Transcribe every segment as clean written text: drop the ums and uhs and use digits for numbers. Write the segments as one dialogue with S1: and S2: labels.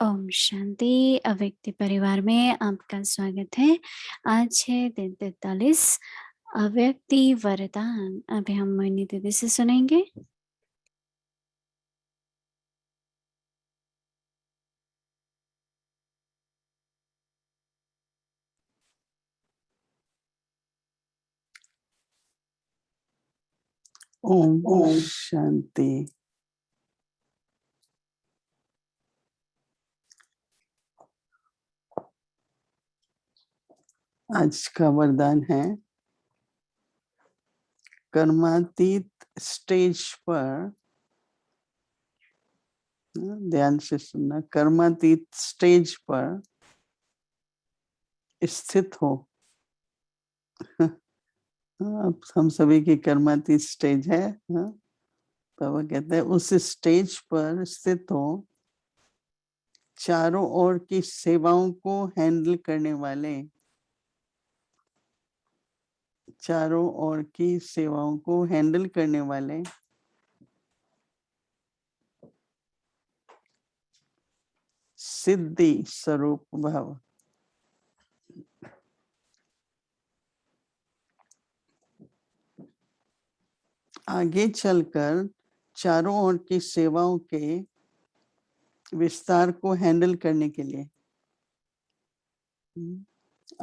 S1: ओम शांति। अव्यक्ति परिवार में आपका स्वागत है। आज है दिन 43। अव्यक्ति वरदान अभी हम मोहिनी दीदी से सुनेंगे।
S2: ओम शांति। आज का वरदान है कर्मातीत स्टेज पर, ध्यान से सुनना, कर्मातीत स्टेज पर स्थित हो। अब हम सभी की कर्मातीत स्टेज है। बाबा कहते हैं उस स्टेज पर स्थित हो, चारों ओर की सेवाओं को हैंडल करने वाले, चारों ओर की सेवाओं को हैंडल करने वाले सिद्धि स्वरूप भव। आगे चलकर चारों ओर की सेवाओं के विस्तार को हैंडल करने के लिए,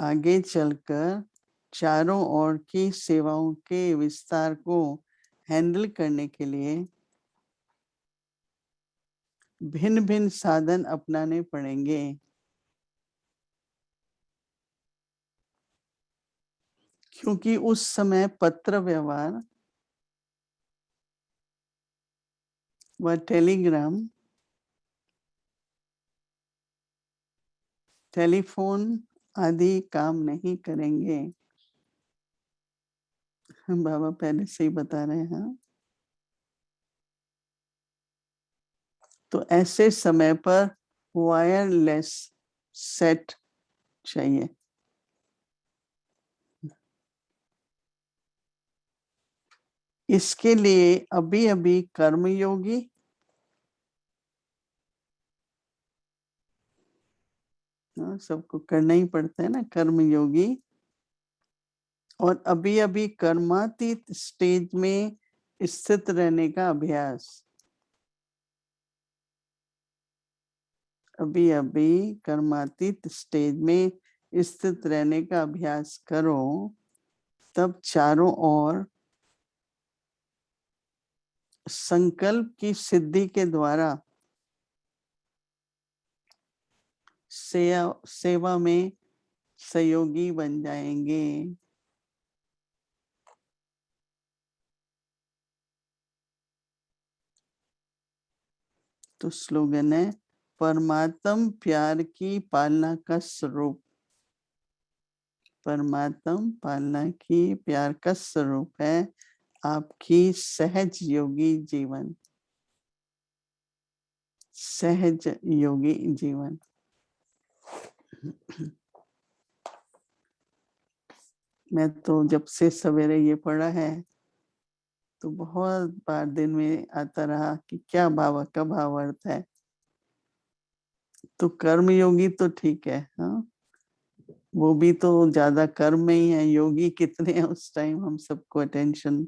S2: आगे चलकर चारों ओर की सेवाओं के विस्तार को हैंडल करने के लिए भिन्न भिन्न साधन अपनाने पड़ेंगे। क्योंकि उस समय पत्र व्यवहार व टेलीग्राम, टेलीफोन आदि काम नहीं करेंगे। हम बाबा पहले से ही बता रहे हैं। तो ऐसे समय पर वायरलेस सेट चाहिए। इसके लिए अभी अभी कर्मयोगी सबको करना ही पड़ता है ना, कर्मयोगी, और अभी अभी कर्मातीत स्टेज में स्थित रहने का अभ्यास, अभी अभी कर्मातीत स्टेज में स्थित रहने का अभ्यास करो, तब चारों ओर संकल्प की सिद्धि के द्वारा सेवा में सहयोगी बन जाएंगे। तो स्लोगन है परमात्म प्यार की पालना का स्वरूप। परमात्म पालना की प्यार का स्वरूप है आपकी सहज योगी जीवन, सहज योगी जीवन। मैं तो जब से सवेरे ये पढ़ा है तो बहुत बार दिन में आता रहा कि क्या भाव का भाव अर्थ है। तो कर्म योगी तो ठीक है, हाँ, वो भी तो ज्यादा कर्म में ही है। योगी कितने हैं उस टाइम, हम सबको अटेंशन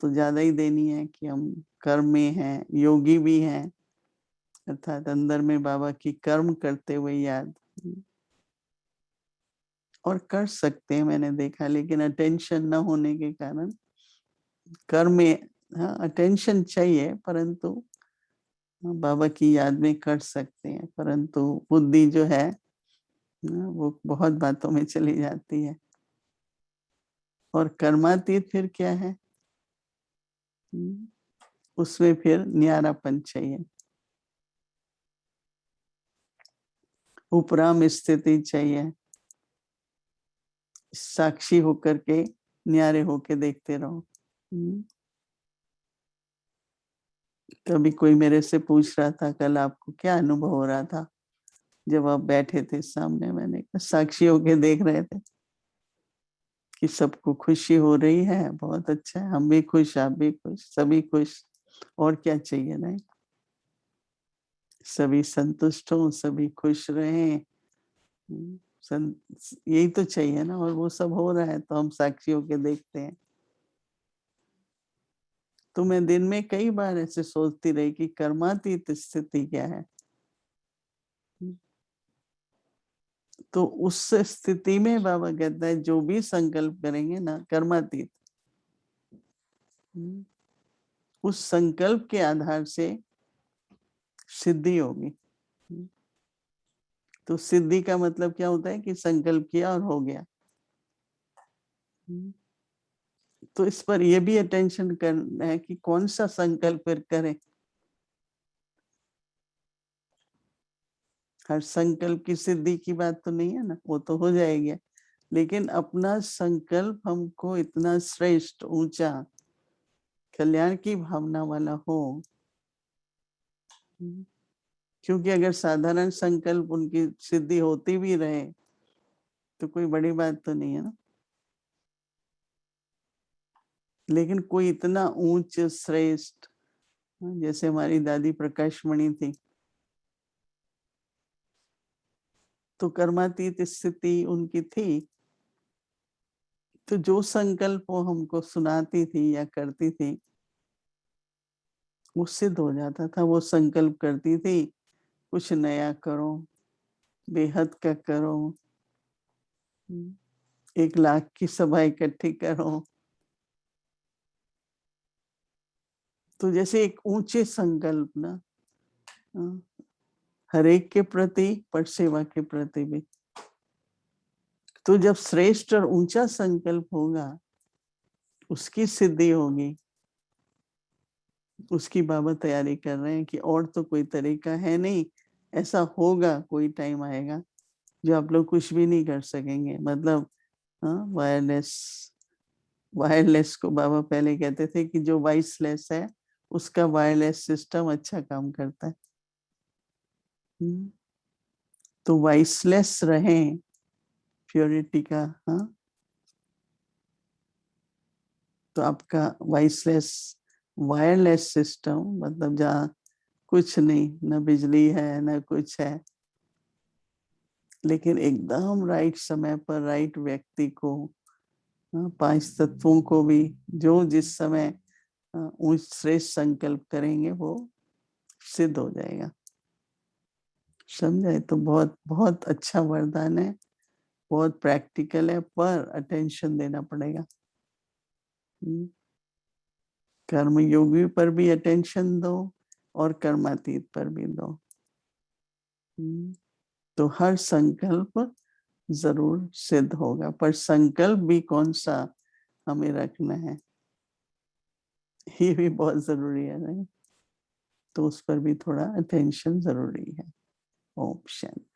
S2: तो ज्यादा ही देनी है कि हम कर्म में हैं, योगी भी हैं, अर्थात अंदर में बाबा की कर्म करते हुए याद और कर सकते हैं, मैंने देखा। लेकिन अटेंशन न होने के कारण कर्म में, हाँ, अटेंशन चाहिए, परंतु बाबा की याद में कर सकते हैं, परंतु बुद्धि जो है वो बहुत बातों में चली जाती है। और कर्मातीत फिर क्या है, उसमें फिर न्यारापन चाहिए, उपराम स्थिति चाहिए, साक्षी होकर के न्यारे होके देखते रहो। कभी कोई मेरे से पूछ रहा था कल आपको क्या अनुभव हो रहा था जब आप बैठे थे सामने, मैंने कहा साक्षी होके देख रहे थे कि सबको खुशी हो रही है, बहुत अच्छा है, हम भी खुश, आप भी खुश, सभी खुश, और क्या चाहिए। नहीं, सभी संतुष्ट हों, सभी खुश रहें। यही तो चाहिए ना, और वो सब हो रहा है तो हम साक्षी होके देखते हैं। तो मैं दिन में कई बार ऐसे सोचती रही कि कर्मातीत स्थिति क्या है। तो उस स्थिति में बाबा कहता है जो भी संकल्प करेंगे ना कर्मातीत, उस संकल्प के आधार से सिद्धि होगी। तो सिद्धि का मतलब क्या होता है कि संकल्प किया और हो गया। तो इस पर यह भी अटेंशन करना है कि कौन सा संकल्प फिर करें। हर संकल्प की सिद्धि की बात तो नहीं है ना, वो तो हो जाएगी, लेकिन अपना संकल्प हमको इतना श्रेष्ठ, ऊंचा, कल्याण की भावना वाला हो। क्योंकि अगर साधारण संकल्प उनकी सिद्धि होती भी रहे तो कोई बड़ी बात तो नहीं है ना, लेकिन कोई इतना ऊंच श्रेष्ठ, जैसे हमारी दादी प्रकाशमणि थी, तो कर्मातीत स्थिति उनकी थी। तो जो संकल्प वो हमको सुनाती थी या करती थी वो सिद्ध हो जाता था। वो संकल्प करती थी कुछ नया करो, बेहद का करो, 1,00,000 की सभा इकट्ठी करो। तो जैसे एक ऊंचे संकल्प ना, हर एक के प्रति पर सेवा के प्रति भी। तो जब श्रेष्ठ और ऊंचा संकल्प होगा उसकी सिद्धि होगी। उसकी बाबा तैयारी कर रहे हैं कि और तो कोई तरीका है नहीं, ऐसा होगा, कोई टाइम आएगा जो आप लोग कुछ भी नहीं कर सकेंगे। मतलब वायरलेस, वायरलेस को बाबा पहले कहते थे कि जो वॉइसलेस है उसका वायरलेस सिस्टम अच्छा काम करता है। तो वॉइसलेस रहें, प्योरिटी का। तो आपका वॉइसलेस वायरलेस सिस्टम, मतलब जहाँ कुछ नहीं, न बिजली है न कुछ है, लेकिन एकदम राइट समय पर राइट व्यक्ति को, 5 तत्वों को भी जो जिस समय उस श्रेष्ठ संकल्प करेंगे वो सिद्ध हो जाएगा। समझे? तो बहुत बहुत अच्छा वरदान है, बहुत प्रैक्टिकल है, पर अटेंशन देना पड़ेगा। कर्म योगी पर भी अटेंशन दो और कर्मातीत पर भी दो। तो हर संकल्प जरूर सिद्ध होगा, पर संकल्प भी कौन सा हमें रखना है ये भी बहुत जरूरी है, नहीं? तो उस पर भी थोड़ा अटेंशन जरूरी है। ओम शांति।